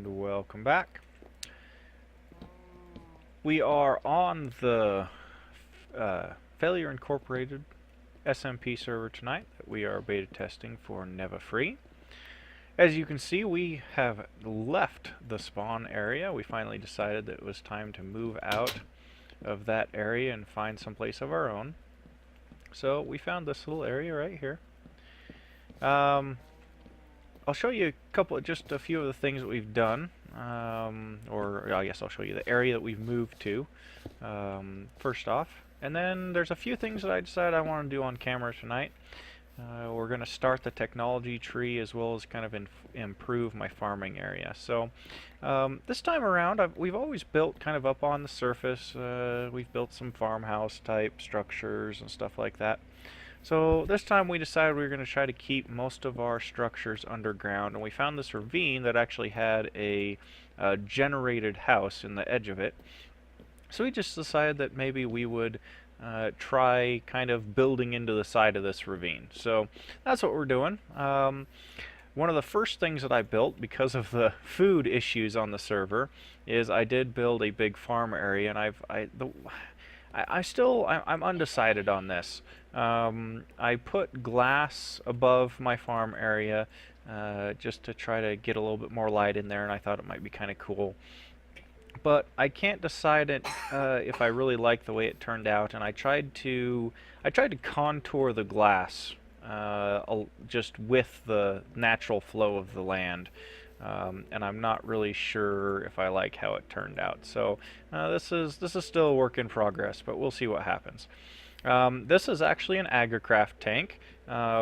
And welcome back. We are on the Failure Incorporated SMP server tonight that we are beta testing for Neva Free. As you can see, we have left the spawn area. We finally decided that it was time to move out of that area and find some place of our own. So we found this little area right here. I'll show you just a few of the things that we've done, or I guess I'll show you the area that we've moved to, first off. And then there's a few things that I decided I want to do on camera tonight. We're going to start the technology tree as well as kind of improve my farming area. So this time around, we've always built kind of up on the surface. We've built some farmhouse type structures and stuff like that. So this time we decided we were going to try to keep most of our structures underground, and we found this ravine that actually had a generated house in the edge of it. So we just decided that maybe we would try kind of building into the side of this ravine. So that's what we're doing. One of the first things that I built, because of the food issues on the server, is I did build a big farm area, and I'm undecided on this. I put glass above my farm area just to try to get a little bit more light in there, and I thought it might be kind of cool. But I can't decide if I really like the way it turned out, and I tried to contour the glass just with the natural flow of the land. And I'm not really sure if I like how it turned out. So this is still a work in progress, but we'll see what happens. This is actually an Agrikraft tank,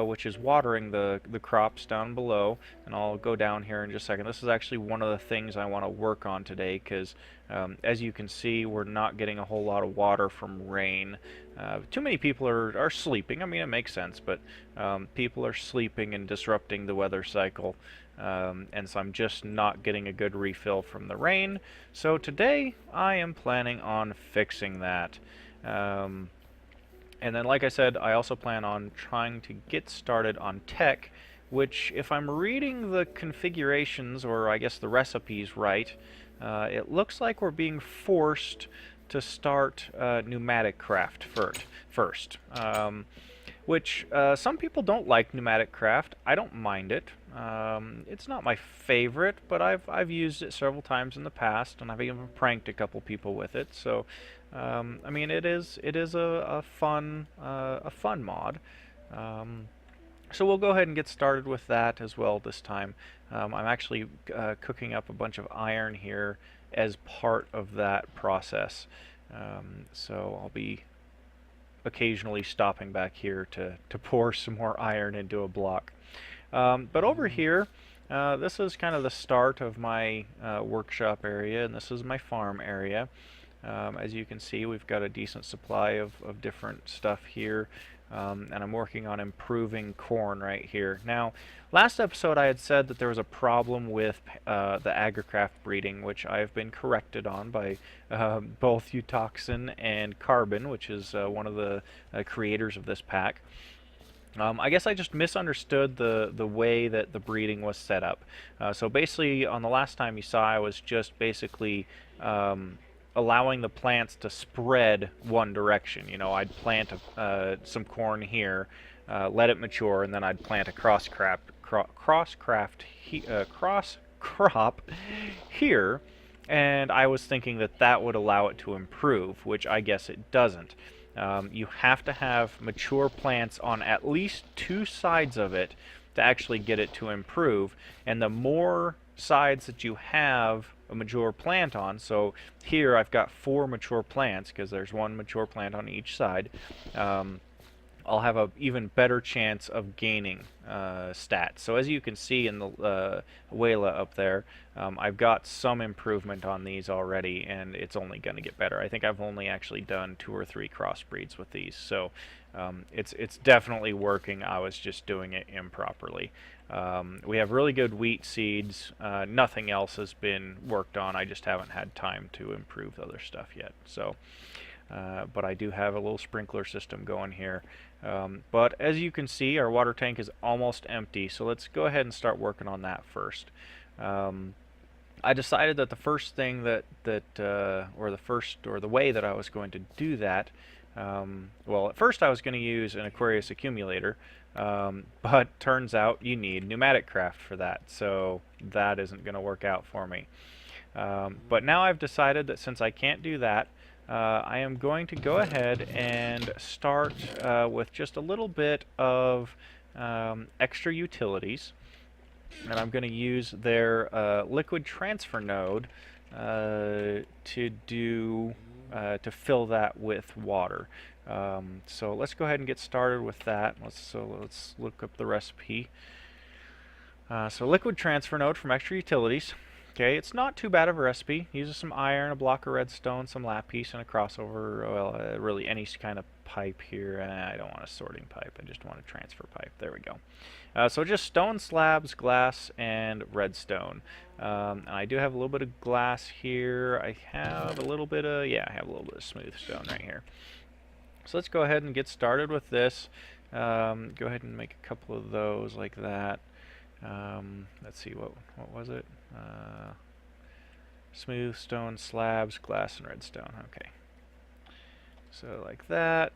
which is watering the crops down below, and I'll go down here in just a second. This is actually one of the things I want to work on today, because as you can see, we're not getting a whole lot of water from rain. Too many people are sleeping. I mean, it makes sense, but people are sleeping and disrupting the weather cycle. And so I'm just not getting a good refill from the rain. So today I am planning on fixing that. And then, like I said, I also plan on trying to get started on tech, which, if I'm reading the configurations, or I guess the recipes right, it looks like we're being forced to start Pnuematicraft first. Which some people don't like Pnuematicraft. I don't mind it. It's not my favorite, but I've used it several times in the past, and I've even pranked a couple people with it. So, I mean, it is a fun mod. So we'll go ahead and get started with that as well this time. I'm actually cooking up a bunch of iron here as part of that process. So I'll be occasionally stopping back here to pour some more iron into a block. But over here, this is kind of the start of my workshop area, and this is my farm area. As you can see, we've got a decent supply of different stuff here, and I'm working on improving corn right here. Now, last episode I had said that there was a problem with the Agrikraft breeding, which I've been corrected on by both Eutoxin and Carbon, which is one of the creators of this pack. I guess I just misunderstood the way that the breeding was set up. So basically, on the last time you saw, I was just basically allowing the plants to spread one direction. You know, I'd plant some corn here, let it mature, and then I'd plant a cross crop here, and I was thinking that that would allow it to improve, which I guess it doesn't. You have to have mature plants on at least two sides of it to actually get it to improve, and the more sides that you have a mature plant on, so here I've got 4 mature plants because there's one mature plant on each side, I'll have an even better chance of gaining stats. So as you can see in the Wayla up there, I've got some improvement on these already, and it's only going to get better. I think I've only actually done 2 or 3 crossbreeds with these, so it's definitely working. I was just doing it improperly. We have really good wheat seeds. Nothing else has been worked on. I just haven't had time to improve the other stuff yet. So, but I do have a little sprinkler system going here. But as you can see, our water tank is almost empty, so let's go ahead and start working on that first. I decided that the first thing or the way that I was going to do that, well, at first I was going to use an Aquarius accumulator, but turns out you need Pneumaticraft for that, so that isn't going to work out for me. But now I've decided that since I can't do that, I am going to go ahead and start with just a little bit of extra utilities. And I'm going to use their liquid transfer node to fill that with water. So let's go ahead and get started with that. Let's look up the recipe. So liquid transfer node from extra utilities. Okay, it's not too bad of a recipe. Uses some iron, a block of redstone, some lapis, and a crossover. Well, really any kind of pipe here. I don't want a sorting pipe. I just want a transfer pipe. There we go. So just stone slabs, glass, and redstone. And I do have a little bit of glass here. I have a little bit of smooth stone right here. So let's go ahead and get started with this. Go ahead and make a couple of those like that. Let's see, what was it? Smooth stone slabs, glass, and redstone. Okay. So like that,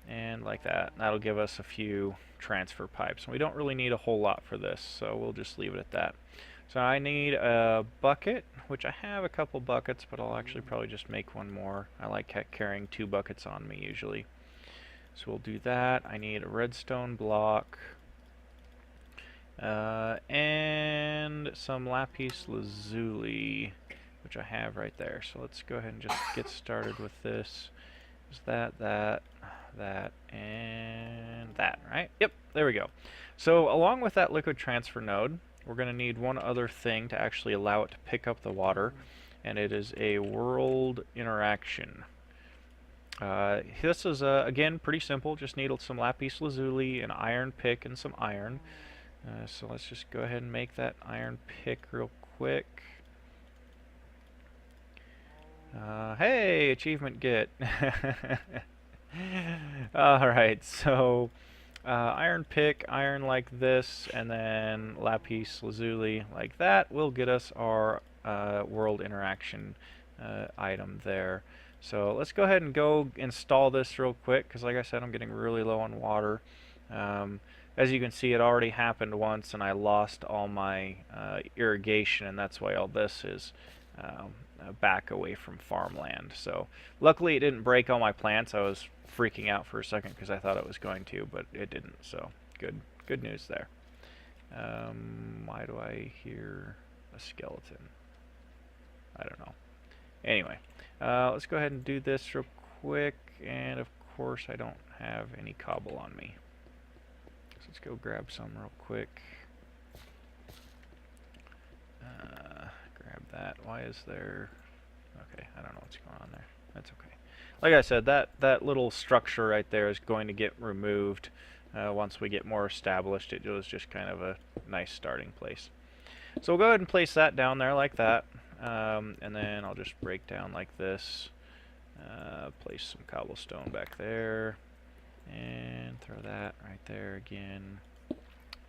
and like that. That'll give us a few transfer pipes. We don't really need a whole lot for this, so we'll just leave it at that. So I need a bucket, which I have a couple buckets, but I'll actually probably just make one more. I like carrying 2 buckets on me usually. So we'll do that. I need a redstone block. And some lapis lazuli, which I have right there. So let's go ahead and just get started with this. Is that, and that, right? Yep, there we go. So along with that liquid transfer node, we're going to need one other thing to actually allow it to pick up the water, and it is a world interaction. This is, again, pretty simple. Just need some lapis lazuli, an iron pick, and some iron. So let's just go ahead and make that iron pick real quick. Hey, achievement get. Alright, so iron pick, iron like this, and then lapis lazuli like that will get us our world interaction item there. So let's go ahead and go install this real quick, because like I said, I'm getting really low on water. As you can see, it already happened once, and I lost all my irrigation, and that's why all this is back away from farmland. So luckily it didn't break all my plants. I was freaking out for a second because I thought it was going to, but it didn't. So good news there. Why do I hear a skeleton? I don't know. Anyway, let's go ahead and do this real quick, and of course I don't have any cobble on me. So let's go grab some real quick. Grab that. Why is there... Okay, I don't know what's going on there. That's okay. Like I said, that little structure right there is going to get removed once we get more established. It was just kind of a nice starting place. So we'll go ahead and place that down there like that. And then I'll just break down like this. Place some cobblestone back there. And throw that right there again.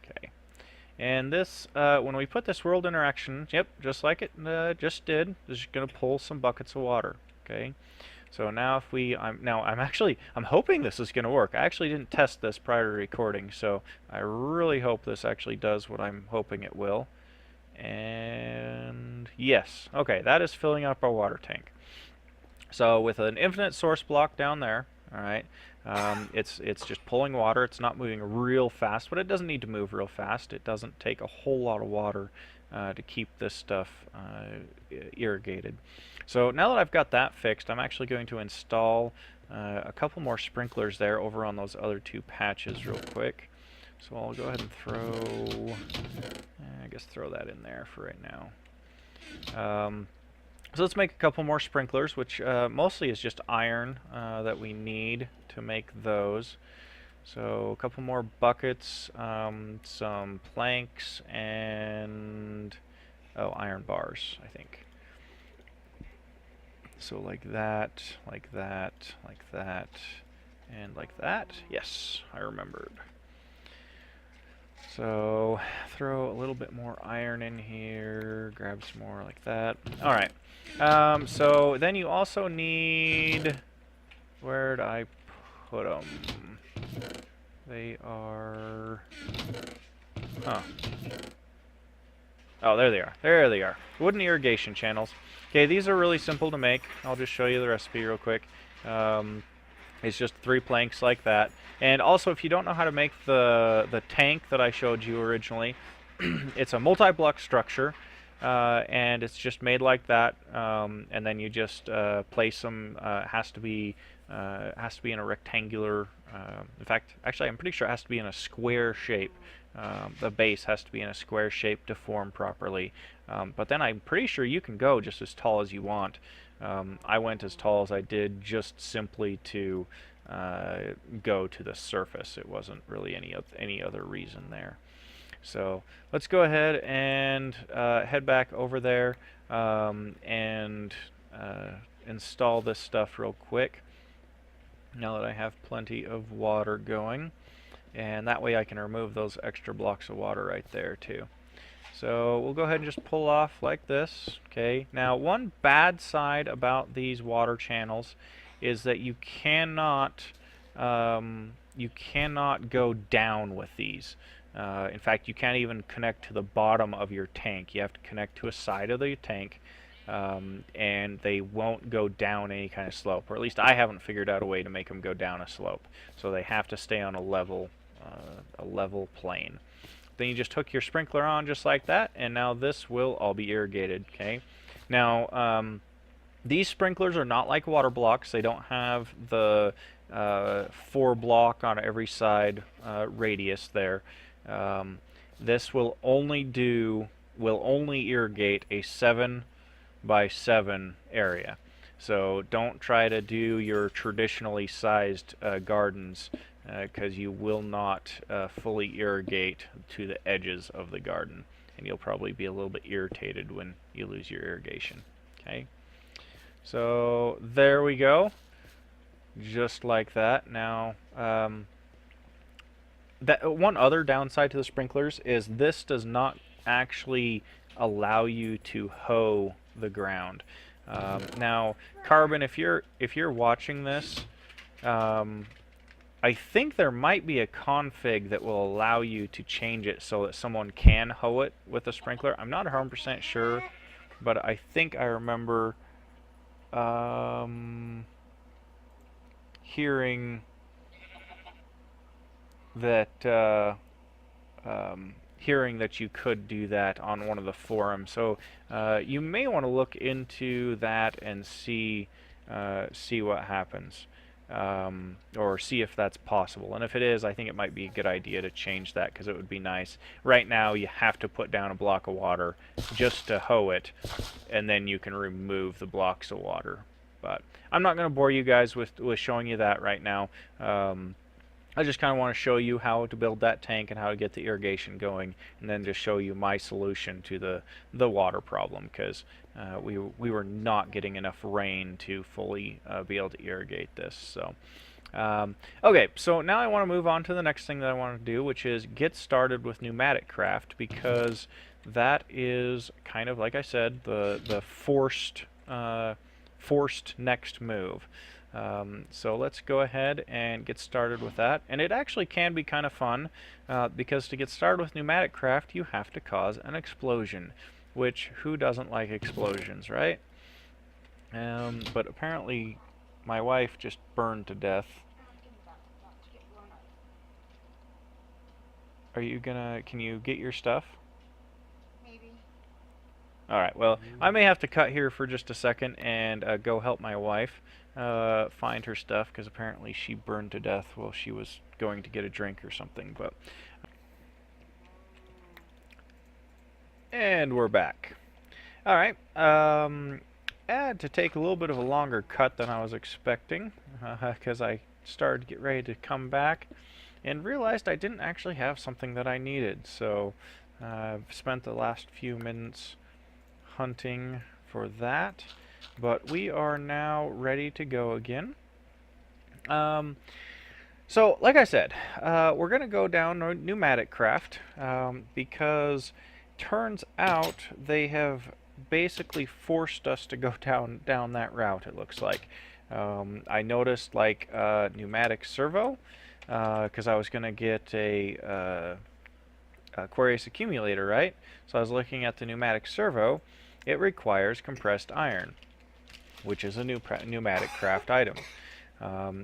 Okay. And this, when we put this world interaction, yep, just like it just did, is just going to pull some buckets of water. Okay. So now if we, I'm hoping this is going to work. I actually didn't test this prior to recording, so I really hope this actually does what I'm hoping it will. And yes, okay, that is filling up our water tank. So with an infinite source block down there, all right, it's just pulling water. It's not moving real fast, but it doesn't need to move real fast. It doesn't take a whole lot of water to keep this stuff irrigated. So now that I've got that fixed, I'm actually going to install a couple more sprinklers there over on those other 2 patches real quick. So I'll go ahead and throw, I guess throw that in there for right now. So let's make a couple more sprinklers, which mostly is just iron that we need to make those. So a couple more buckets, some planks, and iron bars, I think. So like that, like that, like that, and like that. Yes, I remembered. So throw a little bit more iron in here, grab some more like that. All right. So then you also need, where'd I put them? They are, huh. Oh, there they are. There they are. Wooden irrigation channels. Okay, these are really simple to make. I'll just show you the recipe real quick. It's just 3 planks like that. And also, if you don't know how to make the tank that I showed you originally, it's a multi-block structure, and it's just made like that. And then you just place them. Has to be in a rectangular. In fact, actually, I'm pretty sure it has to be in a square shape. The base has to be in a square shape to form properly. But then I'm pretty sure you can go just as tall as you want. I went as tall as I did just simply to go to the surface. It wasn't really any other reason there. So let's go ahead and head back over there and install this stuff real quick. Now that I have plenty of water going. And that way I can remove those extra blocks of water right there too. So we'll go ahead and just pull off like this. Okay. Now one bad side about these water channels is that you cannot go down with these. In fact, you can't even connect to the bottom of your tank. You have to connect to a side of the tank. And they won't go down any kind of slope, or at least I haven't figured out a way to make them go down a slope. So they have to stay on a level plane. Then you just hook your sprinkler on just like that, and now this will all be irrigated. Okay. Now these sprinklers are not like water blocks. They don't have the 4 block on every side radius there. This will only irrigate a 7 by 7 area. So don't try to do your traditionally sized gardens because you will not fully irrigate to the edges of the garden, and you'll probably be a little bit irritated when you lose your irrigation. Okay, so there we go, just like that. Now that one other downside to the sprinklers is this does not actually allow you to hoe the ground. Now, Carbon, if you're watching this, I think there might be a config that will allow you to change it so that someone can hoe it with a sprinkler. I'm not 100% sure, but I think I remember hearing that you could do that on one of the forums. So you may want to look into that and see what happens, or see if that's possible. And if it is, I think it might be a good idea to change that, because it would be nice. Right now you have to put down a block of water just to hoe it, and then you can remove the blocks of water. But I'm not going to bore you guys with showing you that right now. I just kind of want to show you how to build that tank and how to get the irrigation going, and then just show you my solution to the water problem, because we were not getting enough rain to fully be able to irrigate this. So okay, so now I want to move on to the next thing that I want to do, which is get started with Pnuematicraft, because that is kind of, like I said, the forced next move. So let's go ahead and get started with that. And it actually can be kind of fun, because to get started with Pnuematicraft, you have to cause an explosion, which who doesn't like explosions, right? But apparently my wife just burned to death. Can you get your stuff? Maybe. Alright, well, I may have to cut here for just a second and go help my wife find her stuff, because apparently she burned to death while she was going to get a drink or something. But and we're back. Alright, had to take a little bit of a longer cut than I was expecting, because I started to get ready to come back and realized I didn't actually have something that I needed. So I've spent the last few minutes hunting for that, but we are now ready to go again. So, like I said, we're going to go down Pneumaticraft because turns out they have basically forced us to go down that route. It looks like I noticed like pneumatic servo because I was going to get a Aquarius accumulator, right? So I was looking at the pneumatic servo. It requires compressed iron, which is a new Pneumaticraft item.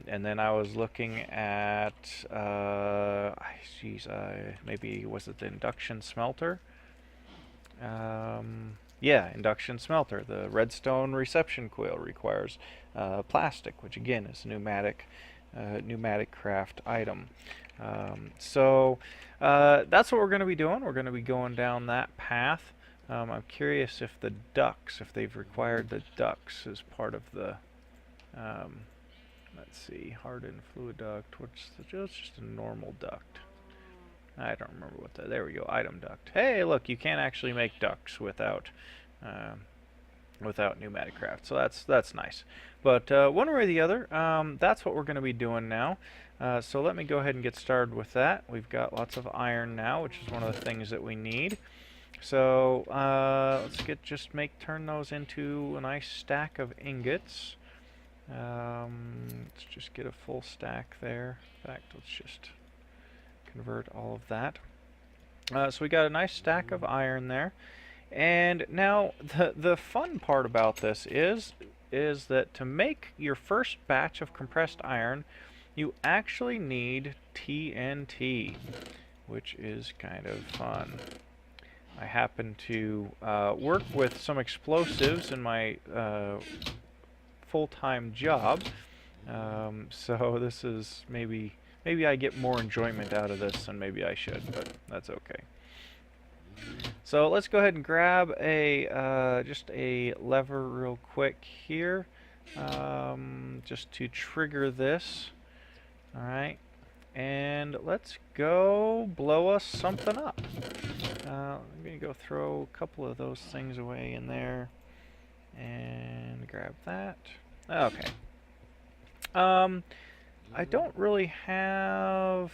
And then I was looking at, maybe was it the induction smelter? Yeah, induction smelter. The redstone reception coil requires plastic, which again is a Pneumaticraft item. That's what we're going to be doing. We're going to be going down that path. I'm curious if the ducts, if they've required the ducts as part of the um, let's see, hardened fluid duct. What's just a normal duct? I don't remember what that. There we go, item duct. Hey, look, you can't actually make ducts without Pneumaticraft, so that's nice. But one way or the other, that's what we're going to be doing now. So let me go ahead and get started with that. We've got lots of iron now, which is one of the things that we need. So turn those into a nice stack of ingots. Let's just get a full stack there. In fact, let's just convert all of that. So we got a nice stack of iron there. And now the fun part about this is that to make your first batch of compressed iron, you actually need TNT, which is kind of fun. I happen to work with some explosives in my full-time job, so this is maybe I get more enjoyment out of this than maybe I should, but that's okay. So let's go ahead and grab a just a lever real quick here, just to trigger this. All right, and let's go blow us something up. I'm gonna go throw a couple of those things away in there. And grab that. Okay. I don't really have.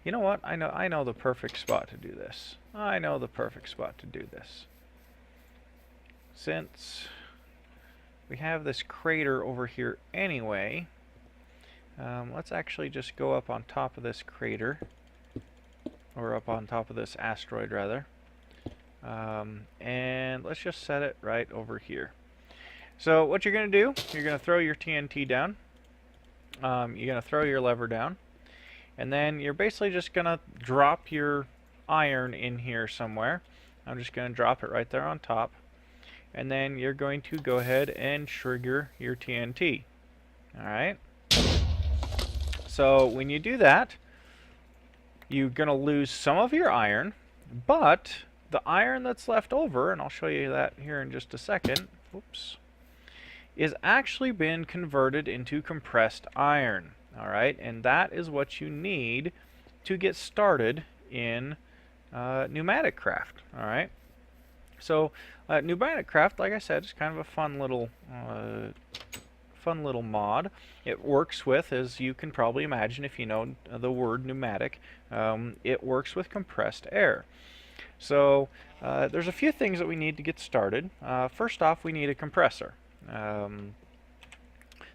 You know what? I know the perfect spot to do this. I know the perfect spot to do this. Since we have this crater over here anyway, let's actually just go up on top of this crater, or up on top of this asteroid rather, and let's just set it right over here. So what you're going to do, you're going to throw your TNT down, you're going to throw your lever down, and then you're basically just going to drop your iron in here somewhere. I'm just going to drop it right there on top, and then you're going to go ahead and trigger your TNT. Alright? So when you do that, you're going to lose some of your iron, but the iron that's left over, and I'll show you that here in just a second, whoops, is actually been converted into compressed iron. Alright, and that is what you need to get started in Pneumaticraft. Alright, so Pneumaticraft, like I said, is kind of a fun little mod. It works with, as you can probably imagine if you know the word pneumatic, it works with compressed air. So there's a few things that we need to get started. First off, we need a compressor.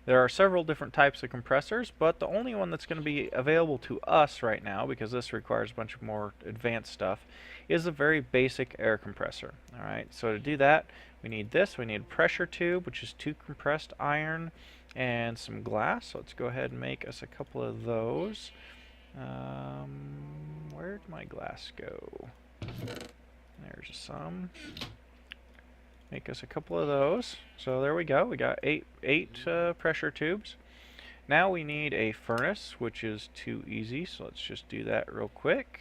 There are several different types of compressors, but the only one that's going to be available to us right now, because this requires a bunch of more advanced stuff, is a very basic air compressor. Alright, so to do that, we need this. We need a pressure tube, which is 2 compressed iron, and some glass. So let's go ahead and make us a couple of those. Where'd my glass go? There's some. Make us a couple of those. So there we go. We got eight pressure tubes. Now we need a furnace, which is too easy. So let's just do that real quick.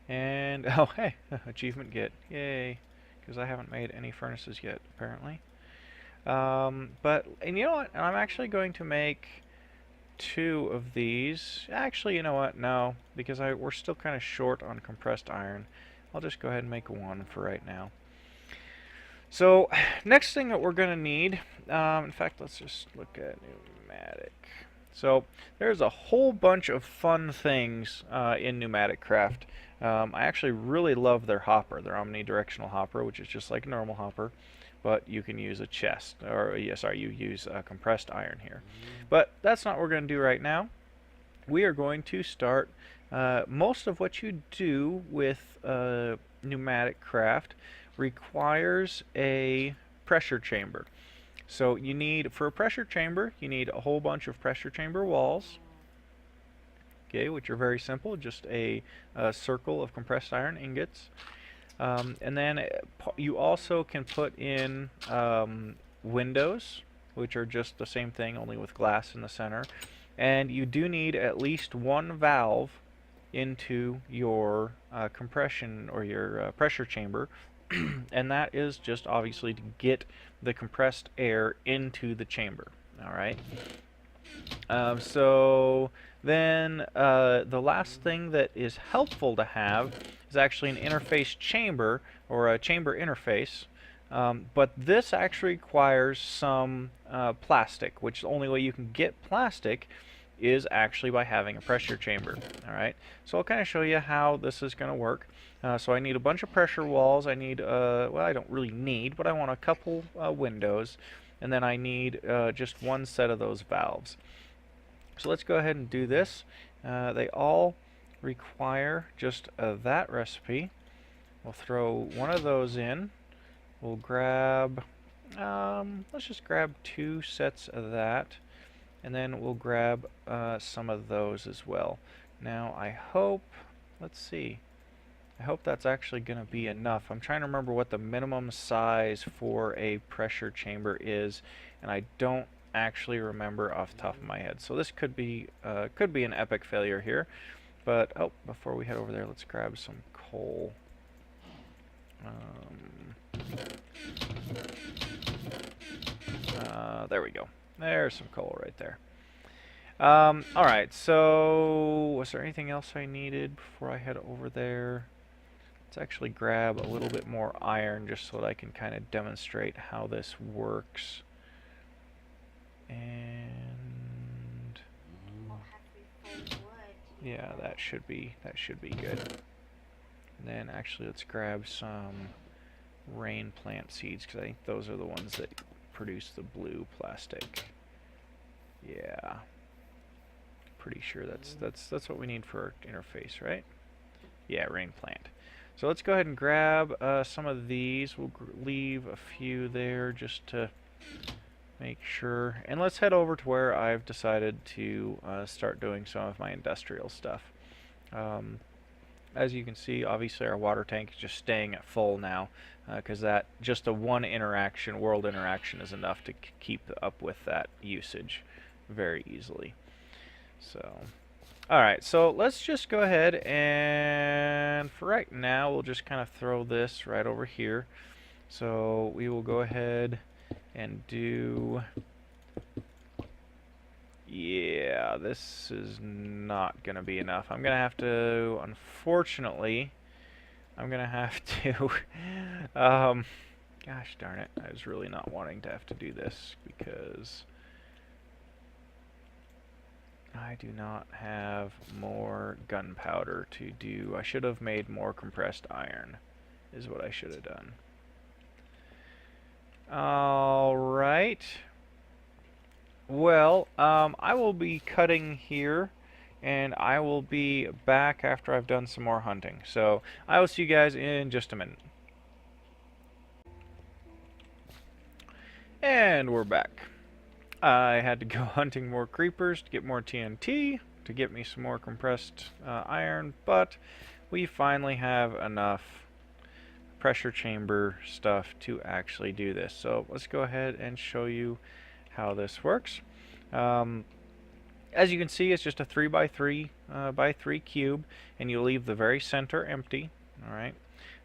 And oh hey, achievement get, yay! Because I haven't made any furnaces yet, apparently. And you know what? I'm actually going to make 2 of these. Actually, you know what? No, because we're still kind of short on compressed iron. I'll just go ahead and make 1 for right now. So, next thing that we're going to need, in fact, let's just look at pneumatic. So there's a whole bunch of fun things in Pneumaticraft. I actually really love their hopper, their omnidirectional hopper, which is just like a normal hopper, but you can use a chest, or yeah, sorry, you use compressed iron here. But that's not what we're going to do right now. We are going to start most of what you do with Pneumaticraft requires a pressure chamber. So you need, for a pressure chamber, you need a whole bunch of pressure chamber walls, okay, which are very simple, just a circle of compressed iron ingots. And then you also can put in windows, which are just the same thing, only with glass in the center. And you do need at least one valve into your compression or your pressure chamber, and that is just obviously to get the compressed air into the chamber. All right. So then the last thing that is helpful to have is actually an interface chamber or a chamber interface. But this actually requires some plastic, which the only way you can get plastic is actually by having a pressure chamber. All right, so I'll kind of show you how this is going to work. So I need a bunch of pressure walls. I need, well, I don't really need, but I want a couple windows, and then I need just one set of those valves. So let's go ahead and do this. They all require just that recipe. We'll throw one of those in. We'll grab, let's just grab 2 sets of that. And then we'll grab some of those as well. Now I hope, let's see, I hope that's actually going to be enough. I'm trying to remember what the minimum size for a pressure chamber is, and I don't actually remember off the top of my head. So this could be an epic failure here. But oh, before we head over there, let's grab some coal. There we go. There's some coal right there. Alright, so was there anything else I needed before I head over there? Let's actually grab a little bit more iron just so that I can kind of demonstrate how this works. And yeah, that should be good. And then actually let's grab some rain plant seeds because I think those are the ones that produce the blue plastic. Yeah. Pretty sure that's what we need for our interface, right? Yeah, rain plant. So let's go ahead and grab some of these. We'll leave a few there just to make sure. And let's head over to where I've decided to start doing some of my industrial stuff. As you can see, obviously our water tank is just staying at full now because that just a one interaction, world interaction, is enough to keep up with that usage very easily. So, alright, so let's just go ahead and for right now we'll just kind of throw this right over here. So we will go ahead and do, yeah, this is not going to be enough. I'm going to have to, unfortunately, I'm going to have to, gosh darn it, I was really not wanting to have to do this because I do not have more gunpowder to do. I should have made more compressed iron, is what I should have done. Alright. Well, I will be cutting here, and I will be back after I've done some more hunting. So, I will see you guys in just a minute. And we're back. I had to go hunting more creepers to get more TNT, to get me some more compressed iron, but we finally have enough pressure chamber stuff to actually do this. So let's go ahead and show you how this works. As you can see, it's just a 3x3 by 3 cube, and you leave the very center empty. All right.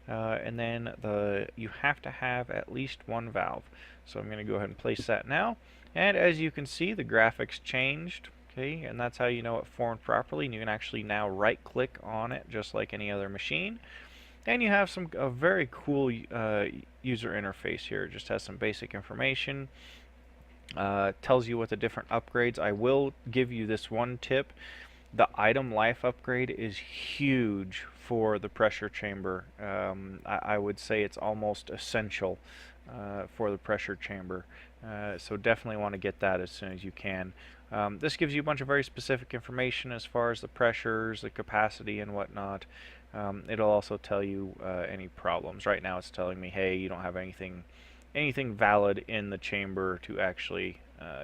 And then you have to have at least one valve. So I'm going to go ahead and place that now. And as you can see, the graphics changed, okay, and that's how you know it formed properly. And you can actually now right-click on it just like any other machine. And you have a very cool user interface here. It just has some basic information. Tells you what the different upgrades. I will give you this one tip. The item life upgrade is huge for the pressure chamber. I would say it's almost essential for the pressure chamber. So definitely want to get that as soon as you can. This gives you a bunch of very specific information as far as the pressures, the capacity, and whatnot. It'll also tell you any problems. Right now it's telling me, hey, you don't have anything valid in the chamber to actually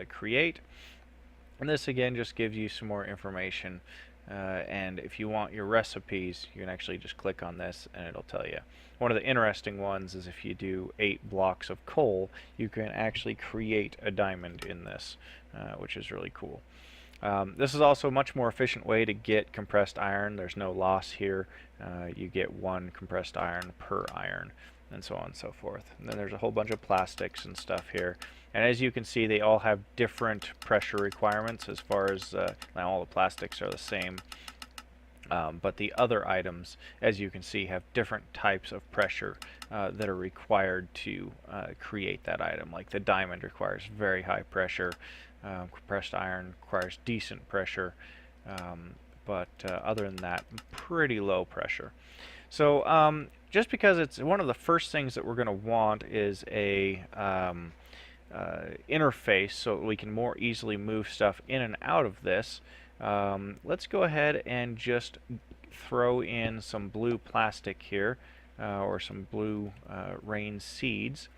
create. And this again just gives you some more information, and if you want your recipes, you can actually just click on this and it'll tell you. One of the interesting ones is if you do 8 blocks of coal, you can actually create a diamond in this, which is really cool. This is also a much more efficient way to get compressed iron. There's no loss here. You get 1 compressed iron per iron, and so on and so forth. And then there's a whole bunch of plastics and stuff here. And as you can see, they all have different pressure requirements as far as, now all the plastics are the same. But the other items, as you can see, have different types of pressure that are required to create that item. Like the diamond requires very high pressure. Compressed iron requires decent pressure. But other than that, pretty low pressure. So just because it's one of the first things that we're going to want is a interface so we can more easily move stuff in and out of this. Let's go ahead and just throw in some blue plastic here, or some blue rain seeds.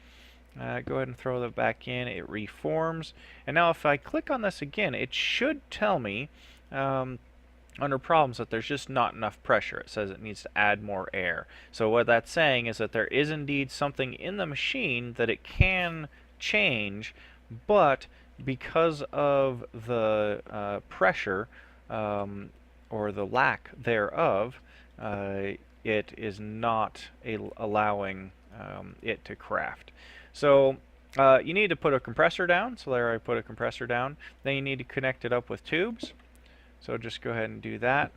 Go ahead and throw that back in. It reforms. And now if I click on this again, it should tell me under problems that there's just not enough pressure. It says it needs to add more air. So what that's saying is that there is indeed something in the machine that it can change, but because of the pressure or the lack thereof, it is not allowing it to craft. So you need to put a compressor down. So there I put a compressor down. Then you need to connect it up with tubes. So just go ahead and do that.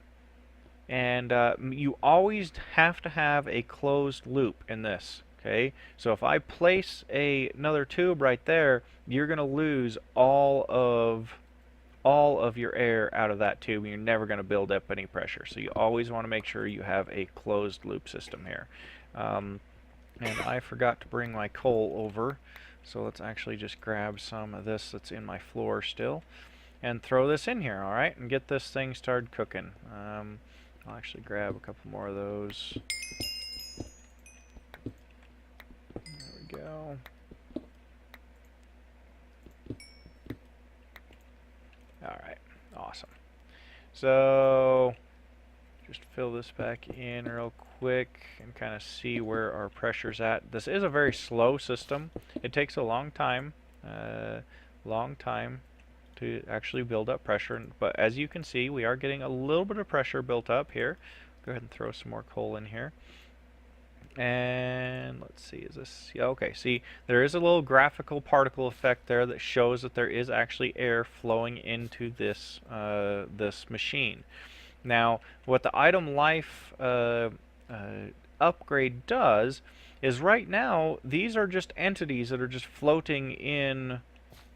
And you always have to have a closed loop in this. Okay, so if I place another tube right there, you're going to lose all of your air out of that tube, and you're never going to build up any pressure. So you always want to make sure you have a closed loop system here. And I forgot to bring my coal over, so let's actually just grab some of this that's in my floor still and throw this in here, alright, and get this thing started cooking. I'll actually grab a couple more of those. Go. Alright, awesome. So just fill this back in real quick and kind of see where our pressure's at. This is a very slow system. It takes a long time to actually build up pressure, but as you can see, we are getting a little bit of pressure built up here. Go ahead and throw some more coal in here. And let's see, is this, yeah, okay, see, there is a little graphical particle effect there that shows that there is actually air flowing into this this machine. Now, what the item life upgrade does is right now, these are just entities that are just floating in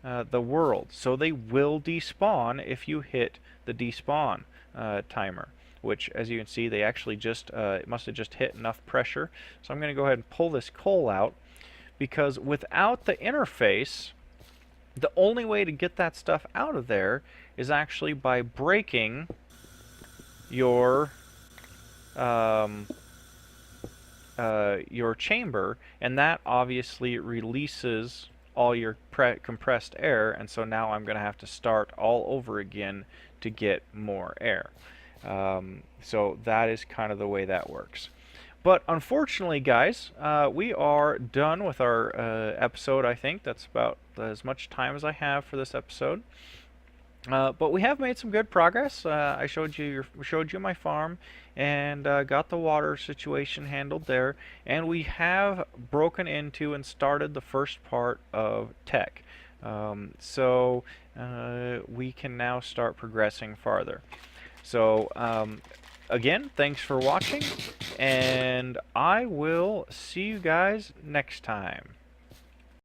the world. So they will despawn if you hit the despawn timer, which, as you can see, they actually just, it must have just hit enough pressure. So I'm going to go ahead and pull this coal out, because without the interface, the only way to get that stuff out of there is actually by breaking your chamber, and that obviously releases all your compressed air, and so now I'm going to have to start all over again to get more air. So that is kind of the way that works. But unfortunately, guys, we are done with our episode. I think that's about as much time as I have for this episode. But we have made some good progress. I showed you my farm, and got the water situation handled there, and we have broken into and started the first part of tech. So we can now start progressing farther. So again, thanks for watching, and I will see you guys next time.